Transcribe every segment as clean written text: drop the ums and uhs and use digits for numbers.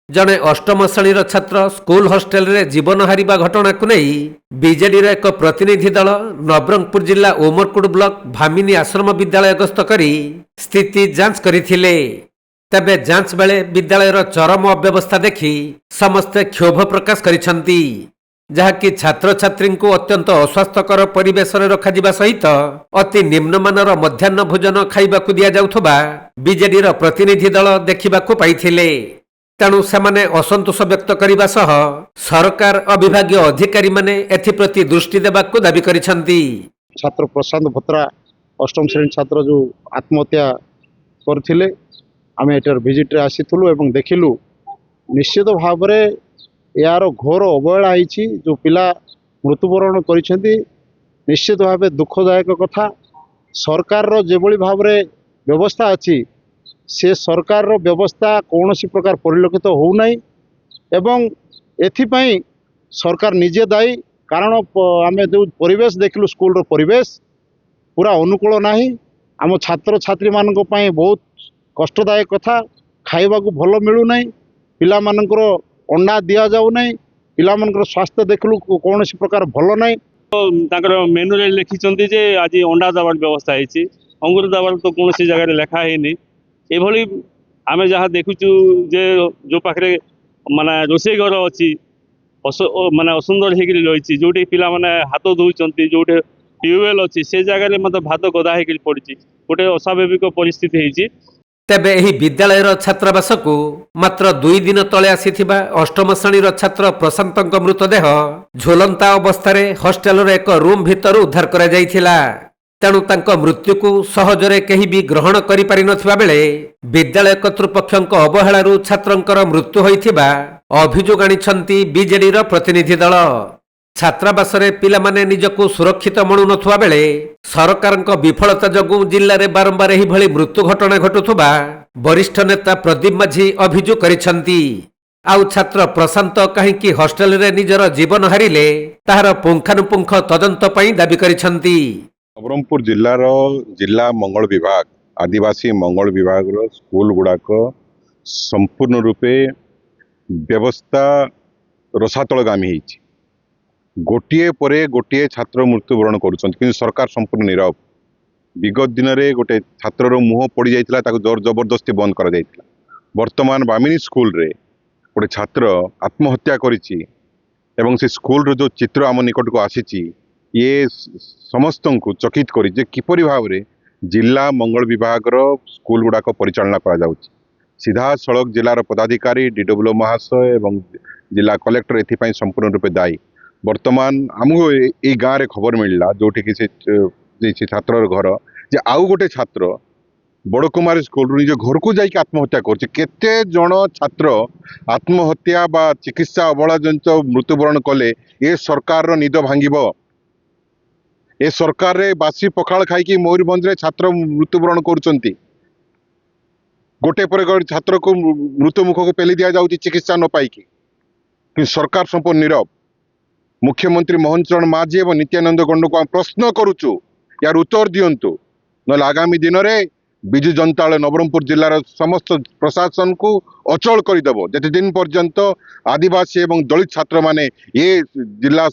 जड़े अष्टम श्रेणी छात्र स्कूल हॉस्टेल रे जीवन हारिबा घटना को नहीं बीजेडी एक प्रतिनिधि दल नवरंगपुर जिला ओमरकुड़ ब्लॉक भामिनी आश्रम विद्यालय गस्त करी स्थिति जांच करथिले। तबे जांच बेले विद्यालयर चरम अव्यवस्था देखि समस्ते क्षोभ प्रकाश करिसंती, जहाँकि छात्र छात्री को अत्यंत अस्वास्थ्यकर परिवेश रखा सहित अति निम्नमानर मध्याह्न भोजन खाइबाकू दिया जाउथबा बीजेडी प्रतिनिधि दल देखिबाकू पाइथिले। तेणु सेमाने असंतोष व्यक्त करने सह सरकार अविभागीय अधिकारी माने एथिप्रति दृष्टि देबाकू दाबी करिसंती। छात्र प्रशांत भत्रा अष्टम श्रेणी छात्र जो आत्महत्या करथिले आमे एटर विजिट रे आसीथुलु एवं देखिलु निश्चित भाव रे यार घोर अवहेला होईछि। जो पिला मृत्युवरण करिसेंती निश्चित भाव दुखदायक कथा। सरकार रो जेबोली भाव रे व्यवस्था अछि से सरकार रो व्यवस्था कौन सी प्रकार परिलक्षित हो नहीं एवं एथिपाई सरकार निजे दायी। कारण आमे जो परिवेश देखलु स्कूल रो परिवेश पूरा अनुकूल नाही। आम छात्र छात्री मानक पई बहुत कष्टदायक कथा। खाइबा को भल मिलू नहीं, पिला मानकर अंडा दिया जाऊ नहीं, पिला मानकर स्वास्थ्य देखलु कौन सी प्रकार भल नहीं। ताकर मेनू रे लिखिचंती जे आज अंडा दबार व्यवस्था है, अंगूर दबार तो कौन सी जगह लेखा है एभली आमे जहाँ देखुचु जे जो पाखे माने रोषे घर अच्छी माने असुंदर होकर रही जोटी पिला माने हाथ धोचंती जोटे ट्यूबवेल अच्छी से जगह मतलब भात गदा होकर पड़ी गोटे अस्वाभाविक परिस्थिति होती। तेबे एही विद्यालयर छात्रावास को मात्र 2 दिन तले आसीथिबा अष्टम श्रेणी छात्र प्रशांतक मृतदेह झोलंता अवस्था हॉस्टेल एक रूम भितर उद्धार करा जायथिला। तेणु तांको मृत्यु को सहजरे कहीं भी ग्रहण करि पारि नथिबा बेले विद्यालय कर्तृपक्षक अवहेलारू छात्रंकर मृत्यु होइथिबा अभियोग आनिछंती बीजेडी प्रतिनिधि दल। छात्रावास पिला माने निजको सुरक्षित मणु नथुवा बेले सरकारक विफलता जगु जिल्ला रे बारंबार एही भली मृत्यु घटना घटुथुबा वरिष्ठ नेता प्रदीप माझी अभियोग करिसंती। आउ छात्र प्रशांत कहीं हॉस्टेल रे निजर जीवन हारिले ताहार पुंखानुपुंख तदंत पई दाबी करिसंती। नवरंगपुर जिला मंगल विभाग आदिवासी मंगल विभाग स्कूल गुड़ाक संपूर्ण रूपे व्यवस्था रसातलगामी होती। गोटे परे गोटे छात्र मृत्युवरण कर सरकार संपूर्ण नीरव। विगत दिन में गोटे छात्र मुह पड़ जाता जोर जबरदस्ती बंद कर वर्तमान बामिनी स्कूल रे गोटे छात्र आत्महत्या करिछि एवं से स्कूल जो चित्र आम निकट को आसी ये समस्त को चकित करी जे किपरि भाव रे जिला मंगल विभाग स्कूल गुड़ाक परिचालना करा जाउछि। सीधा सड़क जिलार पदाधिकारी डीडब्ल्यू महाशय एवं जिला कलेक्टर एथिपाई संपूर्ण रूपे दायी। वर्तमान आमको ये गाँव रे खबर मिलला जोठी कि से छात्र घर जे आउ गोटे छात्र बड़कुमारी स्कूल निज घर को जाइए आत्महत्या कर केते जन छात्र आत्महत्या बा चिकित्सा अवहेला जनित मृत्युवरण कले ये सरकार निद भांगिब। ए सरकार रे बासी पखाल खाई मयूरभंज रे छात्र मृत्युवरण करुचंती। गोटे पर गोटे छात्र को मृत्यु मुख को पेली दिया जाउची चिकित्सा न पाई कि सरकार संपूर्ण नीरव। मुख्यमंत्री मोहन चरण माझी एवं नित्यानंद गंड को प्रश्न करुचु यार उत्तर दियंतु न आगामी दिन में विजु जनता दल नवरंगपुर जिलार समस्त प्रशासन को अचल करदेव जते दिन पर्यंत आदिवासी एवं दलित छात्र माने ये जिला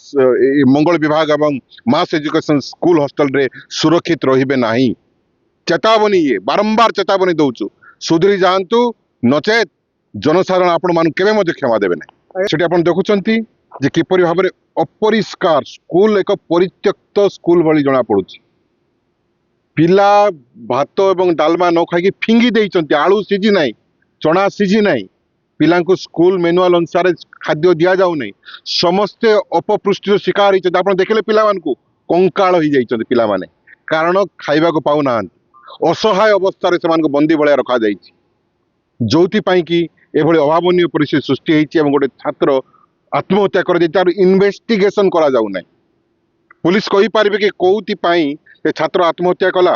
मंगल विभाग एवं मास एजुकेशन स्कूल हॉस्टल रे सुरक्षित रहिबे नाही। चेतावनी ये बारंबार चेतावनी दउचु सुधरी जांतु नचेत जनसाधारण आपण मान केबे मध्य क्षमा देबे नाही। सेठी आपण देखुचंती जे किपरि भाबरे अपरिष्कार स्कूल एक परित्यक्त स्कूल भली जणा पड़ुची। पिला भात एवं डालमा न खाई फिंगी देइचंती, आलू सीझी नाही, चना सीझी नाही, पिला को स्कूल मेनुआल अनुसार खाद्य दिया जाऊ नहीं। समस्ते अपपुष्टि शिकार होइचंती। आपण देखले पिला मान को कंकाल हो जाइचंती पिला माने कारण खाइबा को पाउ ना असहाय अवस्था रे समान को बंदी भलिया रखा जाइछि जोथि पई कि एभली अभावनीय परिस्थिति सृष्टि होइछि एवं गोटे छात्र आत्महत्या कर तार इन्वेस्टिगेशन करा जाऊ नहीं। पुलिस कहि पारिबे कि कोउति पई ए छात्र आत्महत्या कला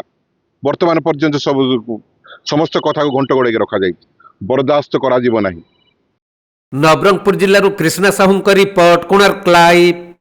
वर्तमान पर्यंत सब समस्त कथा को घंट गोड़े रखा जाइछि बर्दाश्त करा जीव नाही। नवरंगपुर जिल्लारू कृष्णा साहूंक रिपोर्ट कोणार्क लाइव।